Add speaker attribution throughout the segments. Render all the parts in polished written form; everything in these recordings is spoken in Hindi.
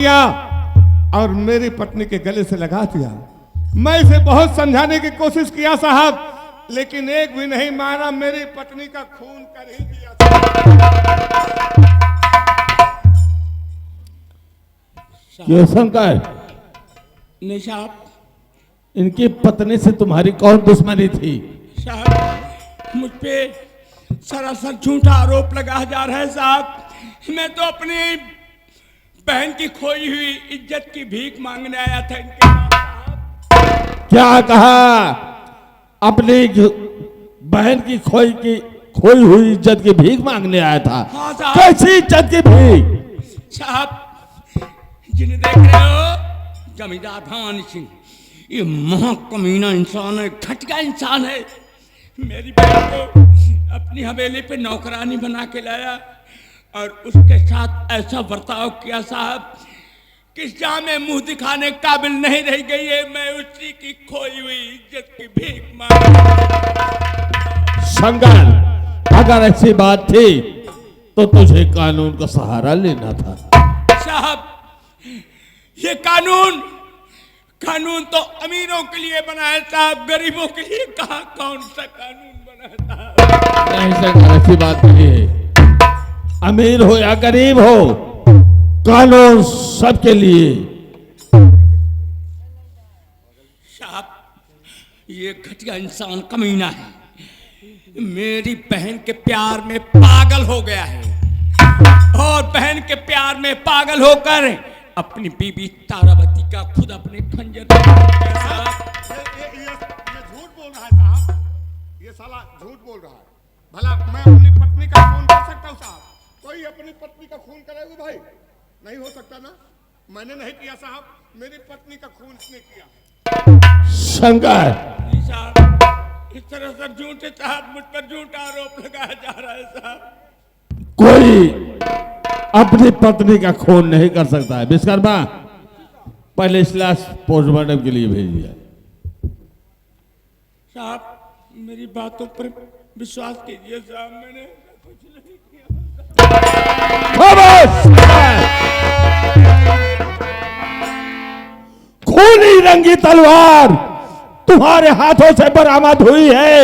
Speaker 1: किया और मेरी पत्नी के गले से लगा दिया। मैं इसे बहुत समझाने की कोशिश किया साहब, लेकिन एक भी नहीं माना। मेरी पत्नी का खून कर ही दिया।
Speaker 2: क्यों शंकर?
Speaker 3: नहीं साहब,
Speaker 2: इनकी पत्नी से तुम्हारी कौन दुश्मनी थी?
Speaker 3: साहब मुझ पे सरासर झूठा आरोप लगाया जा रहा है साहब। मैं तो अपनी बहन की खोई हुई इज्जत की भीख मांगने आया था इनके पास।
Speaker 2: क्या कहा? अपनी बहन की खोई हुई इज्जत की भीख मांगने आया था?
Speaker 3: हाँ साहब।
Speaker 2: कैसी इज्जत की भीख?
Speaker 3: साहब जिन्हें देख रहे हो, जमींदार भान सिंह, ये महाकमीना इंसान है, घटिया इंसान है। मेरी बहन को अपनी हवेली पे नौकरानी बना के लाया और उसके साथ ऐसा बर्ताव किया साहब कि जहां में मुंह दिखाने काबिल नहीं रह गई है। मैं उसी की खोई हुई इज्जत की भीख मांग।
Speaker 2: शंकर, अगर ऐसी बात थी तो तुझे कानून का सहारा लेना था।
Speaker 3: साहब ये कानून तो अमीरों के लिए बना है साहब, गरीबों के लिए कहाँ कौन सा कानून बना था?
Speaker 2: नहीं शंकर, ऐसी बात नहीं है। अमीर हो या गरीब हो, कानून सबके लिए।
Speaker 3: साहब ये घटिया इंसान कमीना है, मेरी बहन के प्यार में पागल हो गया है और बहन के प्यार में पागल होकर अपनी बीबी तारावती का खुद अपने खंजर
Speaker 1: ये झूठ बोल रहा है साहब, ये साला झूठ बोल रहा है। भला मैं अपनी पत्नी का खून कर सकता हूँ साहब? कोई अपनी पत्नी का खून करेगा भाई? नहीं हो सकता ना। मैंने नहीं किया साहब, मेरी पत्नी का खून इसने किया।
Speaker 2: शंकर,
Speaker 3: साहब इस तरह से झूठे साहब मुझ पर झूठा आरोप लगाया जा रहा है साहब।
Speaker 2: कोई अपनी पत्नी का खून नहीं कर सकता है। विश्वकर्मा, पहले इस लाश पोस्टमार्टम के लिए भेजिए।
Speaker 3: साहब मेरी बातों पर विश्वास कीजिए साहब, मैंने कुछ नहीं किया।
Speaker 2: खूनी रंगी तलवार तुम्हारे हाथों से बरामद हुई है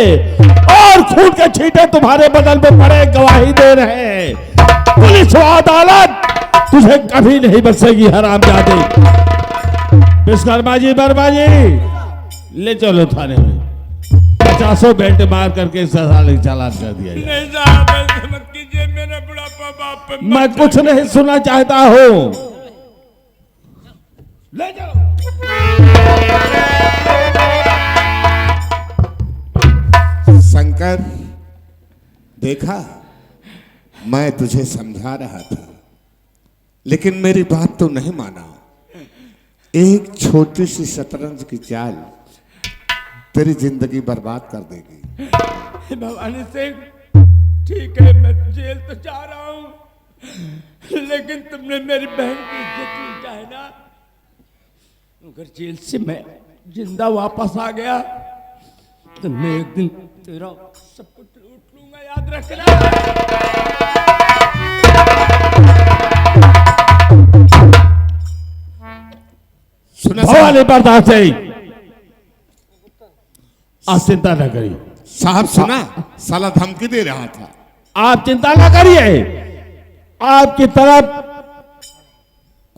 Speaker 2: और खून के छींटे तुम्हारे बदन में पड़े गवाही दे रहे हैं। पुलिस व अदालत तुझे कभी नहीं बख्शेगी हरामजादे। विश्वकर्मा जी, वर्मा जी, ले चलो थाने में। 50 बेल्ट मार करके साले चालान कर दिया जाए।
Speaker 3: नहीं साहब ऐसे मत कीजिए, मेरा बुढ़ापा बाप पे
Speaker 2: मैं कुछ नहीं सुनना चाहता हूँ। ले चलो।
Speaker 4: शंकर, देखा, मैं तुझे समझा रहा था लेकिन मेरी बात तो नहीं माना। एक छोटी सी शतरंज की चाल तेरी जिंदगी बर्बाद कर देगी।
Speaker 3: भवानी सिंह, ठीक है मैं जेल तो जा रहा हूं, लेकिन तुमने मेरी बहन की इज्जत लूटा है ना। अगर जेल से मैं जिंदा वापस आ गया तो मैं एक दिन तेरा सब कुछ लूट लूंगा, याद रखना।
Speaker 2: भवानी बर्दाश्त है। आप चिंता न करिए
Speaker 4: साहब। सुना, साला धमकी दे रहा था।
Speaker 2: आप चिंता न करिए, आपकी तरफ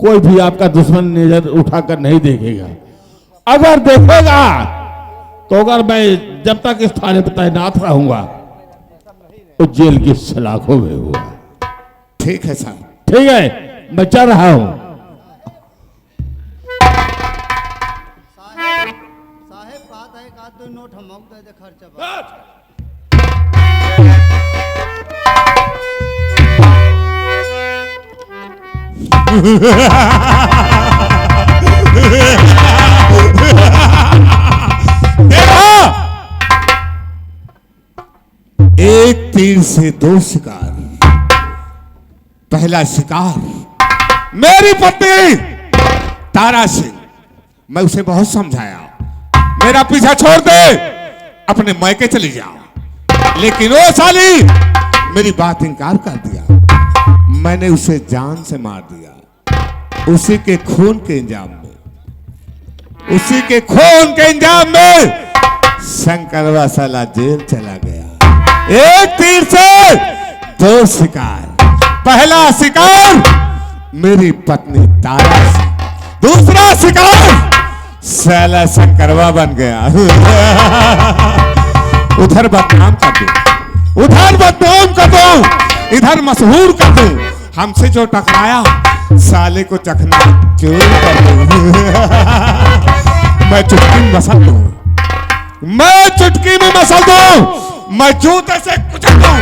Speaker 2: कोई भी आपका दुश्मन नजर उठाकर नहीं देखेगा। अगर देखेगा तो अगर मैं जब तक इस थाने पर तैनात रहूंगा तो जेल की सलाखों में होगा।
Speaker 4: ठीक है साहब।
Speaker 2: ठीक है, मैं चल रहा हूं।
Speaker 5: साहेब बात है का दो नोट हम दे दे खर्चा।
Speaker 4: एक तीर से दो शिकार। पहला शिकार मेरी पत्नी तारा सिंह। मैं उसे बहुत समझाया, मेरा पीछा छोड़ दे, अपने मायके चली जाओ, लेकिन वो साली मेरी बात इनकार कर दिया। मैंने उसे जान से मार दिया। उसी के खून के इंजाम में, उसी के खून के इंजाम में शंकरवा साला जेल चला गया। एक तीर से दो शिकार। पहला शिकार मेरी पत्नी तारा से, दूसरा शिकार साला शंकरवा बन गया। उधर बदनाम कर दो, उधर बदनाम कर दो, इधर मशहूर कर दो। हमसे जो टकराया साले को चखना चोर कर दो। मैं चुटकी में मसल दूं, मैं चुटकी में मसल दूं, मैं जूते से कुचल दूं,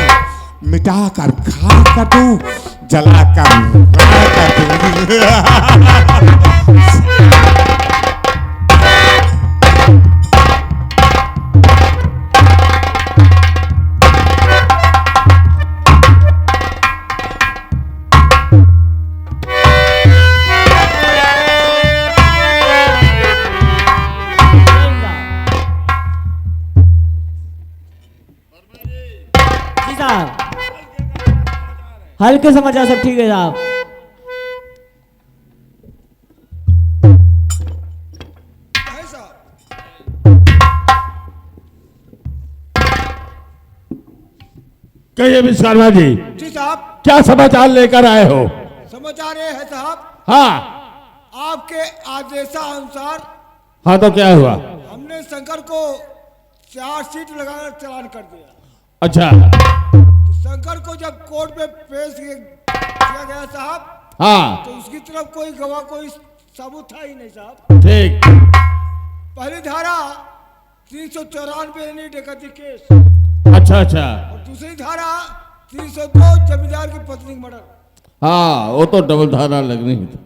Speaker 4: मिटा कर खा कर दूं, जला कर राख कर दूं।
Speaker 6: हल्के समाचार सब ठीक है साहब।
Speaker 2: कहिए विश्वकर्मा जी,
Speaker 1: जी साहब,
Speaker 2: क्या समाचार लेकर आए हो?
Speaker 1: समाचार ये है साहब,
Speaker 2: हाँ
Speaker 1: आपके आदेशानुसार
Speaker 2: हाँ, तो क्या हुआ?
Speaker 1: हमने शंकर को 4 सीट लगाकर चालान कर दिया।
Speaker 2: अच्छा,
Speaker 1: शंकर को जब कोर्ट में पेश किया गया साहब,
Speaker 2: हाँ
Speaker 1: तो उसकी तरफ कोई गवाह कोई सबूत था ही नहीं साहब।
Speaker 2: ठीक।
Speaker 1: पहली धारा 394 यानी डकैती केस,
Speaker 2: अच्छा अच्छा,
Speaker 1: और दूसरी धारा 302 जमींदार की पत्नी का मर्डर।
Speaker 2: हाँ वो तो डबल धारा लगनी थी।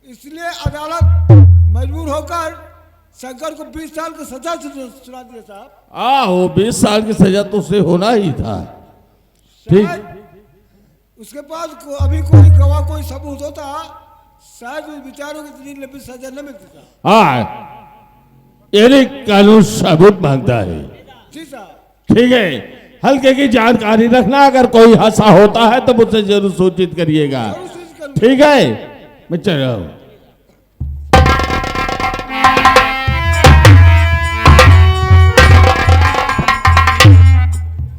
Speaker 1: इसलिए अदालत मजबूर होकर शंकर को 20 साल की सजा सुना दिया साहब।
Speaker 2: हाँ, वो 20 साल की सजा तो उसे होना ही था। ठीक।
Speaker 1: शायद उसके पास अभी कोई गवाह कोई सबूत होता, शायद उस बेचारों की इतनी लंबी सजा न मिलती था।
Speaker 2: हाँ, यानी कानून सबूत मांगता है।
Speaker 1: जी साहब,
Speaker 2: ठीक है, हल्के की जानकारी रखना, अगर कोई हादसा होता है तो मुझसे जरूर सूचित करिएगा।
Speaker 1: जरूर सूचित करूंगा।
Speaker 2: ठीक है, मैं चल रहा हूँ।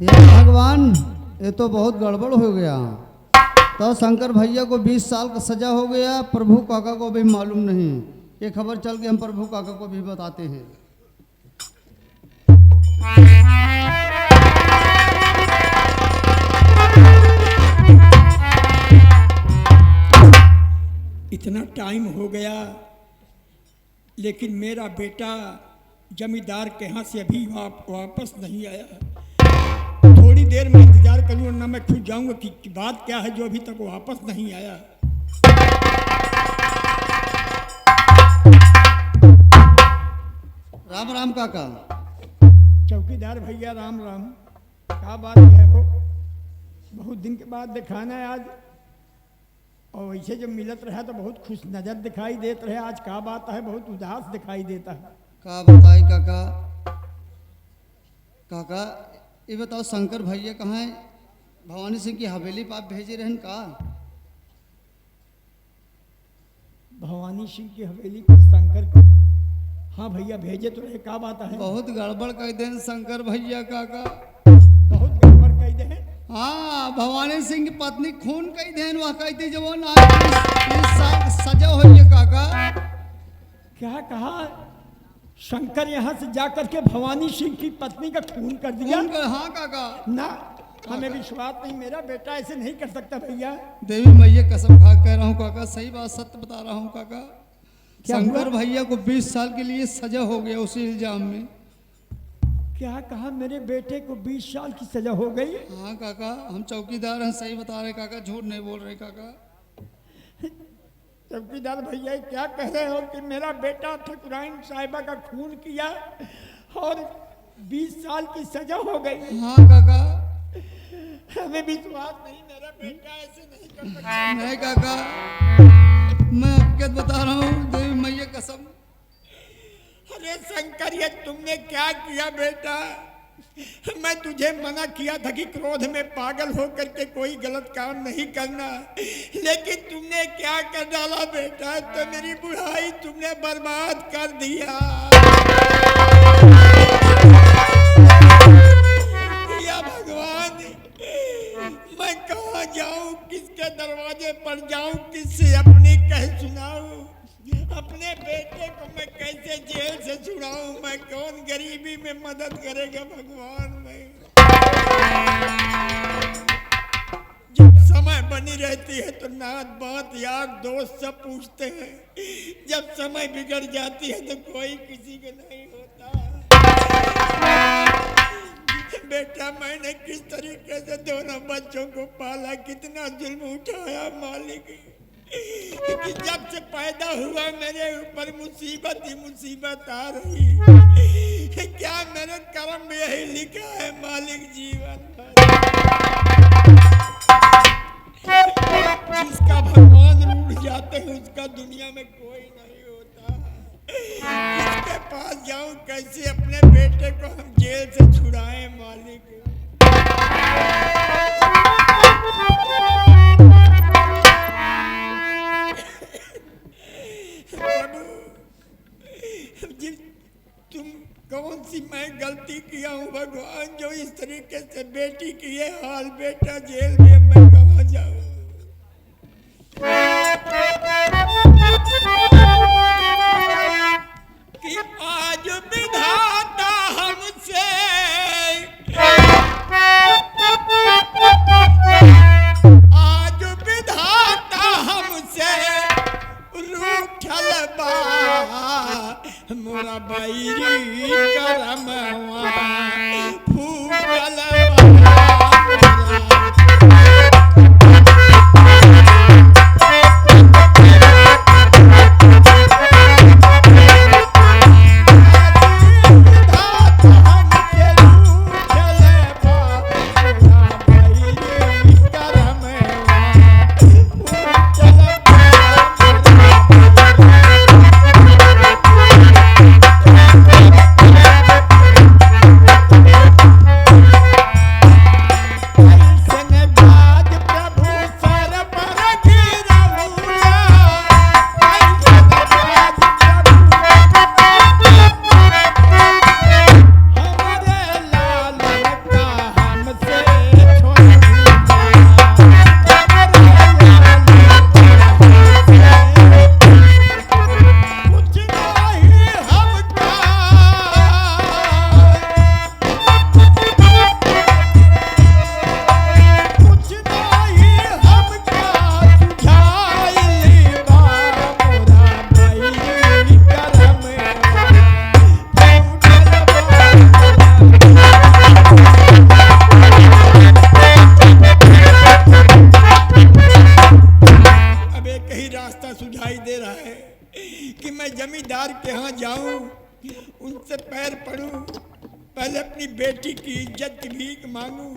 Speaker 5: हे भगवान, ये तो बहुत गड़बड़ हो गया। तो शंकर भैया को 20 साल का सजा हो गया, प्रभु काका को भी मालूम नहीं। ये खबर चल के हम प्रभु काका को भी बताते हैं।
Speaker 3: इतना टाइम हो गया लेकिन मेरा बेटा जमींदार के यहाँ से अभी वापस नहीं आया। थोड़ी देर में इंतजार करूँ वरना मैं खुद जाऊंगा कि बात क्या है जो अभी तक वापस नहीं आया।
Speaker 5: राम राम काका।
Speaker 3: चौकीदार भैया राम राम। क्या बात है हो, बहुत दिन के बाद दिखाना है आज, और वैसे जब मिलत रहा तो बहुत खुश नजर दिखाई देते रहे, आज क्या बात है बहुत उदास दिखाई देता है।
Speaker 5: का बताई काका। काका ये बताओ, शंकर भैया कहाँ है? भवानी सिंह की हवेली पर आप भेजे रहन का?
Speaker 3: भवानी सिंह की हवेली पर शंकर को, हाँ भैया भेजे तो रहे, क्या बात है?
Speaker 5: बहुत गड़बड़ कर देन शंकर भैया काका।
Speaker 3: बहुत गड़बड़ कह दे।
Speaker 5: हाँ, भवानी सिंह की पत्नी खून कही देन, वह कहती जवान आज 20 साल सजा हुई है काका।
Speaker 3: क्या कहा? शंकर यहाँ से जाकर के भवानी सिंह की पत्नी का खून कर दिया?
Speaker 5: हाँ काका।
Speaker 3: ना, हमें विश्वास नहीं, मेरा बेटा ऐसे नहीं कर सकता भैया।
Speaker 5: देवी मैया कसम खा कह रहा हूँ काका, सही बात सत्य बता रहा हूँ काका। शंकर भैया को 20 साल के लिए सजा हो गया उसी इल्जाम में।
Speaker 3: क्या कहा? मेरे बेटे को 20 साल की सजा हो गई?
Speaker 5: हाँ काका, हम चौकीदार हैं, सही बता रहे काका, झूठ नहीं बोल रहे काका।
Speaker 3: चौकीदार भैया क्या कह रहे हो कि मेरा बेटा ठकुराइन साहिबा का खून किया और 20 साल की सजा हो गई?
Speaker 5: हाँ काका।
Speaker 3: हमें विश्वास नहीं, मेरा बेटा ऐसे नहीं कर सकता।
Speaker 5: नहीं काका, मैं हकीकत बता रहा हूँ, देवी मैया कसम।
Speaker 3: अरे शंकर, ये तुमने क्या किया बेटा? मैं तुझे मना किया था कि क्रोध में पागल होकर के कोई गलत काम नहीं करना, लेकिन तुमने क्या कर डाला बेटा, तो मेरी बुढ़ाई तुमने बर्बाद कर दिया। या भगवान, मैं कहाँ जाऊं, किसके दरवाजे पर जाऊं, किससे अपनी कह सुनाऊं, अपने बेटे को मैं कैसे जेल से छुड़ाऊं, मैं कौन गरीबी में मदद करेगा भगवान। मैं जब समय बनी रहती है तो नात बात यार दोस्त सब पूछते हैं, जब समय बिगड़ जाती है तो कोई किसी का नहीं होता। बेटा मैंने किस तरीके से दोनों बच्चों को पाला, कितना जुल्म उठाया मालिक, कि जब से पैदा हुआ मेरे ऊपर मुसीबत ही मुसीबत आ रही। क्या मेरे कर्म में यही लिखा है मालिक जीवन भर। जिसका भगवान रूठ जाते हैं उसका दुनिया में कोई नहीं होता। किसके पास जाऊं, कैसे अपने बेटे को हम जेल से छुड़ाएं मालिक। तुम कौन सी मैं गलती किया हूँ भगवान, जो इस तरीके से बेटी की ये हाल, बेटा जेल में, मैं कहाँ जाऊँ। कि आज विधाता हमसे रूठल बा मोरा बैरी करमवा फूटल बा। जमींदार के यहाँ जाऊं, उनसे पैर पड़ूं, पहले अपनी बेटी की इज्जत की भीख मांगूं,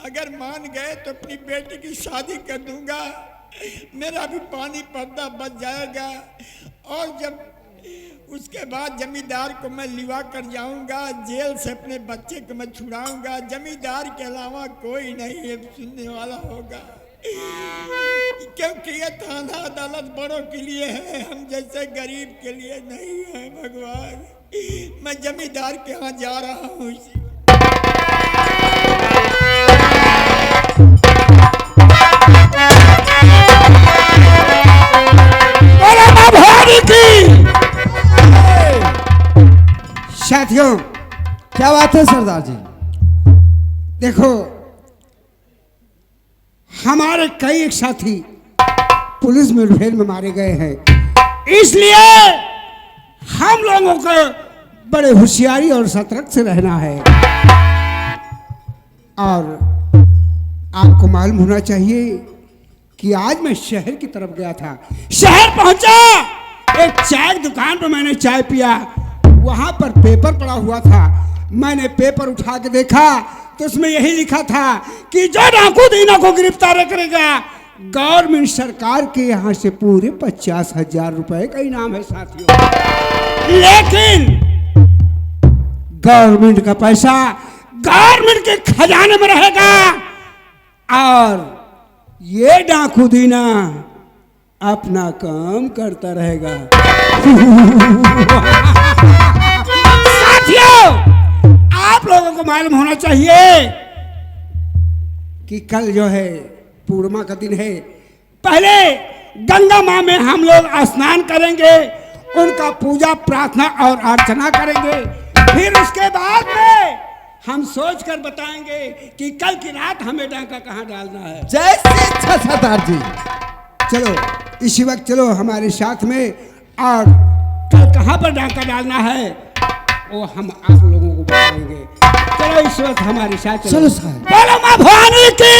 Speaker 3: अगर मान गए तो अपनी बेटी की शादी कर दूंगा, मेरा भी पानी पर्दा बच जाएगा। और जब उसके बाद जमींदार को मैं लिवा कर जाऊंगा, जेल से अपने बच्चे को मैं छुड़ाऊंगा, जमींदार के अलावा कोई नहीं है सुनने वाला होगा, क्योंकि ये थाना अदालत बड़ों के लिए है, हम जैसे गरीब के लिए नहीं है। भगवान, मैं जमींदार के यहाँ जा रहा हूँ।
Speaker 7: साथियों,
Speaker 5: क्या बात है सरदार जी?
Speaker 7: देखो, हमारे कई एक साथी पुलिस मुठभेड़ में मारे गए हैं, इसलिए हम लोगों को बड़े होशियारी और सतर्क से रहना है। और आपको मालूम होना चाहिए कि आज मैं शहर की तरफ गया था, शहर पहुंचा, एक चाय दुकान पर मैंने चाय पिया, वहां पर पेपर पड़ा हुआ था, मैंने पेपर उठा के देखा तो उसमें यही लिखा था कि जो डाकू दीना को गिरफ्तार करेगा, गवर्नमेंट सरकार के यहाँ से पूरे 50,000 रुपए का इनाम है साथियों। लेकिन गवर्नमेंट का पैसा गवर्नमेंट के खजाने में रहेगा और ये डाकू दीना अपना काम करता रहेगा। साथियों, आप लोगों को मालूम होना चाहिए कि कल जो है पूर्णिमा का दिन है। पहले गंगा माँ में हम लोग स्नान करेंगे, उनका पूजा प्रार्थना और अर्चना करेंगे। फिर उसके बाद में हम सोच कर बताएंगे कि कल की रात हमें डाका कहाँ डालना है।
Speaker 8: जैसे इच्छा सरदार जी।
Speaker 7: चलो इसी वक्त चलो हमारे साथ में, और कल कहाँ पर डाका डालना है वो हम आप लोगों को बताएंगे। चलो इस वक्त हमारे साथ
Speaker 8: चलो साहब।
Speaker 7: बोलो माँ भवानी की।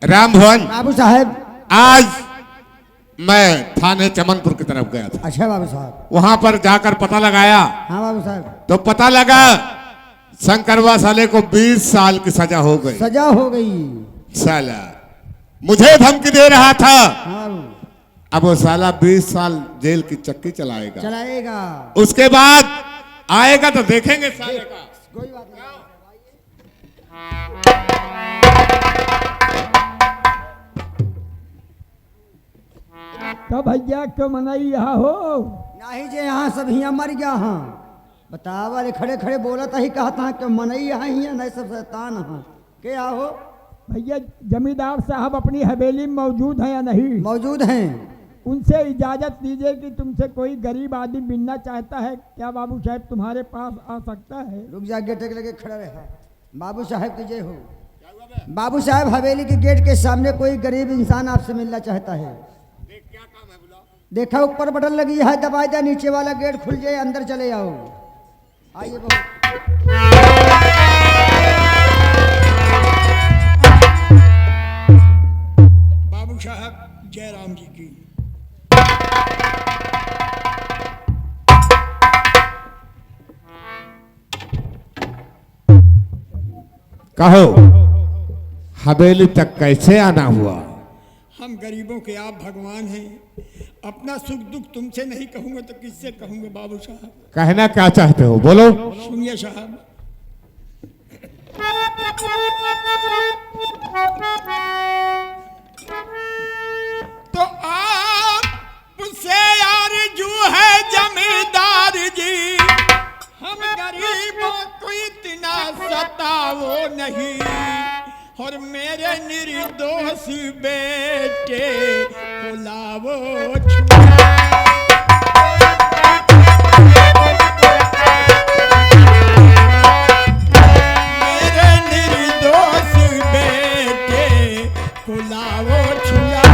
Speaker 4: राम भवन,
Speaker 5: बाबू साहब।
Speaker 4: आज मैं थाने चमनपुर की तरफ गया था।
Speaker 5: अच्छा बाबू साहब।
Speaker 4: वहां पर जाकर पता लगाया
Speaker 5: हाँ बाबू साहब।
Speaker 4: तो पता लगा शंकरवा साले को 20 साल की सजा हो गई।
Speaker 5: सजा हो गई।
Speaker 4: साला मुझे धमकी दे रहा था,
Speaker 5: हाँ बाबू।
Speaker 4: अब वो साला 20 साल जेल की चक्की चलाएगा।
Speaker 5: चलाएगा।
Speaker 4: उसके बाद आएगा तो देखेंगे साले का।
Speaker 5: कोई बात नहीं।
Speaker 6: तो भैया क्यों मनाई यहाँ हो?
Speaker 5: नहीं जे यहाँ सब हियाँ मर गया हाँ। बतावा रे खड़े खड़े बोला था ही कहा था कि मनई यहाँ ही नहीं सब शैतान हाँ। क्या हो?
Speaker 6: भैया जमींदार साहब अपनी हवेली में मौजूद हैं या नहीं?
Speaker 5: मौजूद हैं।
Speaker 6: उनसे इजाजत दीजिए कि तुमसे कोई गरीब आदमी मिलना चाहता है। क्या बाबू साहब तुम्हारे पास आ सकता है?
Speaker 5: रुक जा, गेट के लगे खड़ा रहा। बाबू साहब की जय हो। बाबू साहब हवेली के गेट के सामने कोई गरीब इंसान आपसे मिलना चाहता है।
Speaker 1: क्या काम है बुला?
Speaker 5: देखा ऊपर बटन लगी है, दबा दे, नीचे वाला गेट खुल जाए, अंदर चले आओ। आइए बहू।
Speaker 3: बाबू साहब जय राम जी की।
Speaker 4: कहो हवेली तक कैसे आना हुआ?
Speaker 3: हम गरीबों के आप भगवान हैं। अपना सुख दुख तुमसे नहीं कहूंगा तो किससे कहूंगा बाबू साहब?
Speaker 4: कहना क्या चाहते हो बोलो।
Speaker 3: सुनिए साहब। तो आपसे आरज़ू है जमींदार जी, हम गरीबों को इतना सताओ नहीं, और मेरे निर्दोष बेटे बुलावो मेरे निर्दोष बेटे बुलावो छुआ,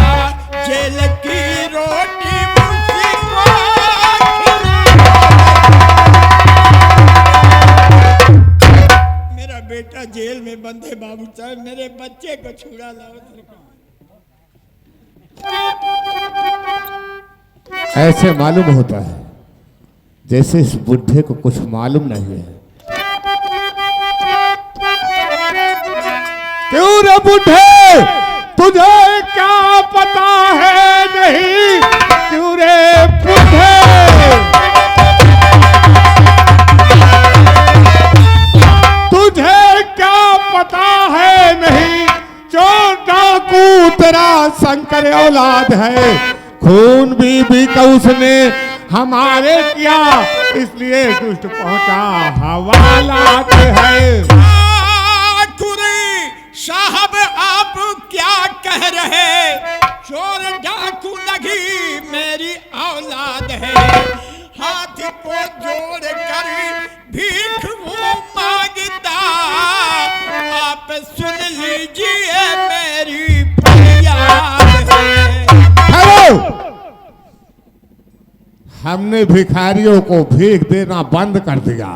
Speaker 3: जेल की रोटी मुझको मेरा बेटा जेल में बंद है बाबू साहब, मेरे बच्चे को छुड़ा लाओ।
Speaker 4: ऐसे मालूम होता है जैसे इस बुढ़े को कुछ मालूम नहीं है। क्यों रे बुढ़े, तुझे क्या पता है नहीं? क्यों रे बुढ़े, तुझे क्या पता है नहीं? चोर डाकू तेरा शंकर औलाद है, खून बीबी का उसने हमारे किया, इसलिए दुष्ट पहुंचा हवालात है।
Speaker 3: साहब आप क्या कह रहे? चोर डाकू नहीं मेरी औलाद है, हाथ को जोड़ कर भीख वो मांगता, आप सुन लीजिए मेरी फरियाद है।
Speaker 4: हेलो, हमने भिखारियों को भीख देना बंद कर दिया।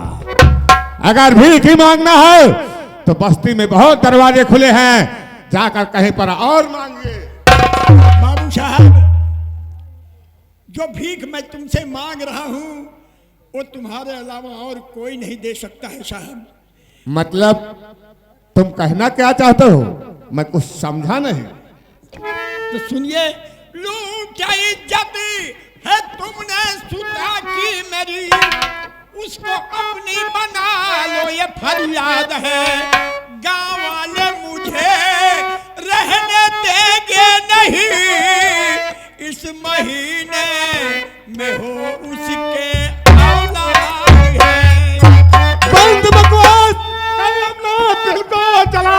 Speaker 4: अगर भीख ही मांगना है तो बस्ती में बहुत दरवाजे खुले हैं, जाकर कहीं पर और मांगिए।
Speaker 3: बाबू साहब, जो भीख मैं तुमसे मांग रहा हूं वो तुम्हारे अलावा और कोई नहीं दे सकता है साहब।
Speaker 4: मतलब
Speaker 1: तुम कहना क्या चाहते हो? मैं कुछ समझा नहीं।
Speaker 3: तो सुनिए, लूटा इज्जत है तुमने सुता की मेरी, उसको अपनी बना लो ये फरियाद है। गांव वाले मुझे रहने देंगे नहीं, इस महीने में हो उसके औलाद है।
Speaker 1: बंद बकवास, अपना दिल को चला।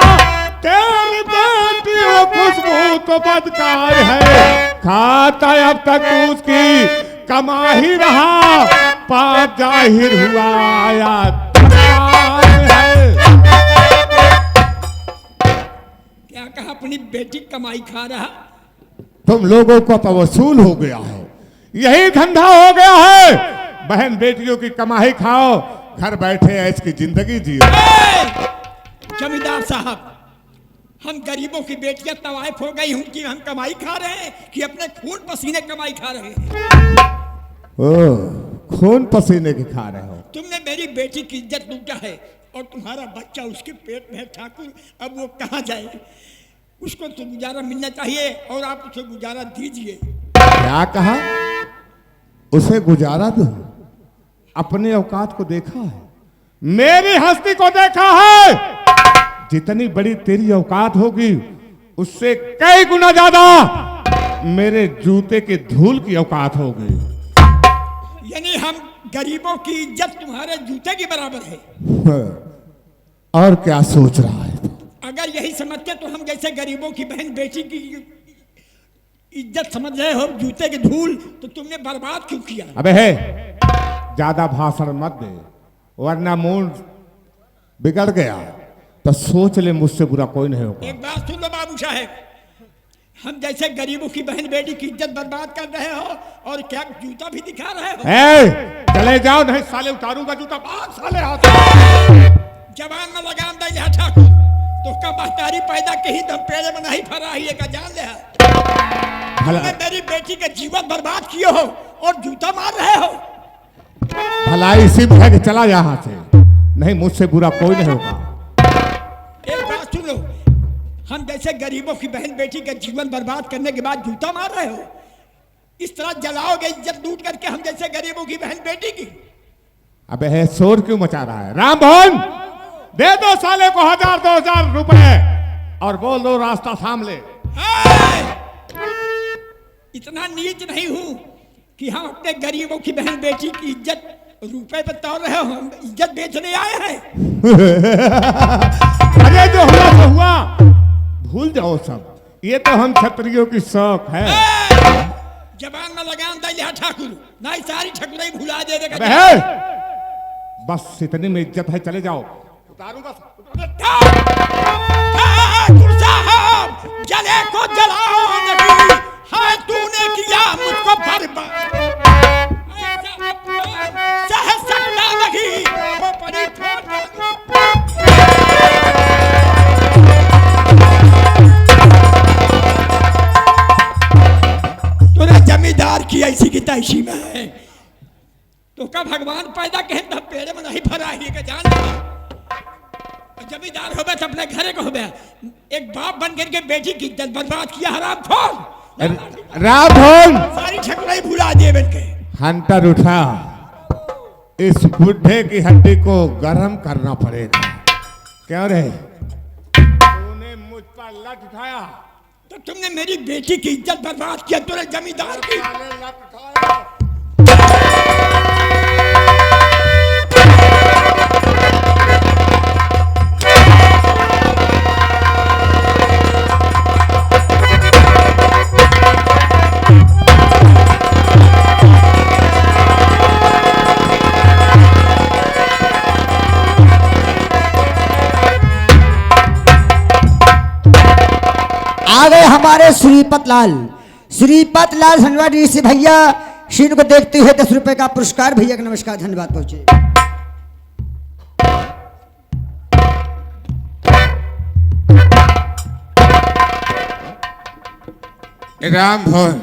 Speaker 1: तेरी बेटी वो खुशबू तो बदकार है, खाता अब तक उसकी कमा ही रहा, पाप जाहिर हुआ आया है।
Speaker 3: क्या कहा? अपनी बेटी कमाई खा रहा?
Speaker 1: तुम लोगों को तो वसूल हो गया है, यही धंधा हो गया है। बहन बेटियों की कमाई खाओ, घर बैठे ऐश की जिंदगी जियो।
Speaker 3: जमींदार साहब, हम गरीबों की बेटियां तवाइफ हो गई हूं कि हम कमाई खा रहे हैं कि अपने खून पसीने कमाई खा रहे हैं?
Speaker 1: खून पसीने की खा रहे हो।
Speaker 3: तुमने मेरी बेटी की इज्जत लूटा है और तुम्हारा बच्चा उसके पेट में है ठाकुर, अब वो कहाँ जाए? उसको तो गुजारा मिलना चाहिए और आप उसे गुजारा दीजिए।
Speaker 1: क्या कहा? उसे गुजारा दो? अपने औकात को देखा है? मेरी हस्ती को देखा है? जितनी बड़ी तेरी औकात होगी उससे कई गुना ज्यादा मेरे जूते के धूल की औकात होगी।
Speaker 3: यानी हम गरीबों की इज्जत तुम्हारे जूते के बराबर है?
Speaker 1: और क्या सोच रहा है?
Speaker 3: अगर यही समझते तो हम जैसे गरीबों की बहन बेटी की इज्जत समझ रहे हो जूते के धूल, तो तुमने बर्बाद क्यों किया?
Speaker 1: अबे है, ज्यादा भाषण मत दे वरना मूड बिगड़ गया तो सोच ले मुझसे बुरा कोई नहीं होगा।
Speaker 3: एक बात सुन लो बाबू साहेब, हम जैसे गरीबों की बहन बेटी की इज्जत बर्बाद कर रहे हो और क्या जूता भी दिखा रहे हो?
Speaker 1: चले जाओ नहीं साले उतारूंगा जूता। भाग साले हाथ।
Speaker 3: जवान में लगाम दे ठाकुर, तो का महतारी पैदा कहीं दम पेड़े में नहीं फरा ही का जान ले। तुमने मेरी बेटी के जीवन बर्बाद किए हो और जूता मार रहे हो।
Speaker 1: भलाई इसी में है कि चला यहाँ से, नहीं मुझसे बुरा कोई नहीं होगा।
Speaker 3: एक बात सुनो, हम जैसे गरीबों की बहन बेटी का जीवन बर्बाद करने के बाद जूता मार रहे हो? इस तरह जलाओगे इज्जत लूट करके हम जैसे गरीबों की बहन बेटी की?
Speaker 1: अबे है, शोर क्यों मचा रहा है? राम भवन, दे दो साले को 1000-2000 रुपए और बोल दो रास्ता थाम ले।
Speaker 3: इतना नीच नहीं हूं कि हम अपने गरीबों की बहन बेटी की इज्जत रुपए पे तोड़ रहे हो। हम इज्जत बेचने आए हैं।
Speaker 1: अरे जो हुआ तो हुआ, भूल जाओ सब। ये तो हम क्षत्रियों की शौक है।
Speaker 3: जबान में लगाम दे लिया ठाकुर, नहीं सारी ठकुराई भुला दे देगा।
Speaker 1: बस इतनी में इज्जत है, चले जाओ। उतारूंगा
Speaker 3: साहब, जले को जलाओ नहीं, हाँ तूने किया मुझको बर्बाद। सह सकता नहीं वो परी तूने जमींदार की ऐसी की तैसी में है, तो का भगवान पैदा कहे तब पेड़ में नहीं भरा ही का जान। जमींदार हो तो अपने घरे को हो गया, एक बाप बन करके बेटी की इज्जत बर्बाद किया। हराम खोर
Speaker 1: राम
Speaker 3: सारी ठकुराई भुला दिए बैठ के।
Speaker 1: हंटर उठा, इस बुढ़े की हड्डी को गर्म करना पड़ेगा। क्यों रे, तूने मुझ पर लठ उठाया
Speaker 3: तो तुमने मेरी बेटी की इज्जत बर्बाद किया। तूने जमींदार की
Speaker 9: आ गए हमारे श्रीपत लाल धन्यवाद से भैया। शीन को देखते हुए 10 रुपए का पुरस्कार भैया का नमस्कार, धन्यवाद पहुंचे।
Speaker 4: राम भवन,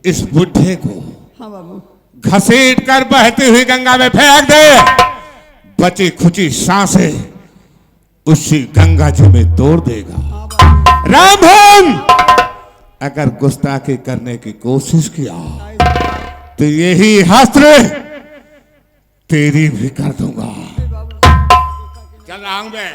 Speaker 4: इस बुढ़े को
Speaker 5: हाँ बाबू।
Speaker 4: घसीट कर बहती हुई गंगा में फेंक दे। बची खुची सांसें उसी गंगा जी में तोड़ देगा। रामधन, अगर गुस्ताखी करने की कोशिश किया तो यही हस्त्र तेरी भी कर दूंगा।
Speaker 1: चल रहा हूं मैं।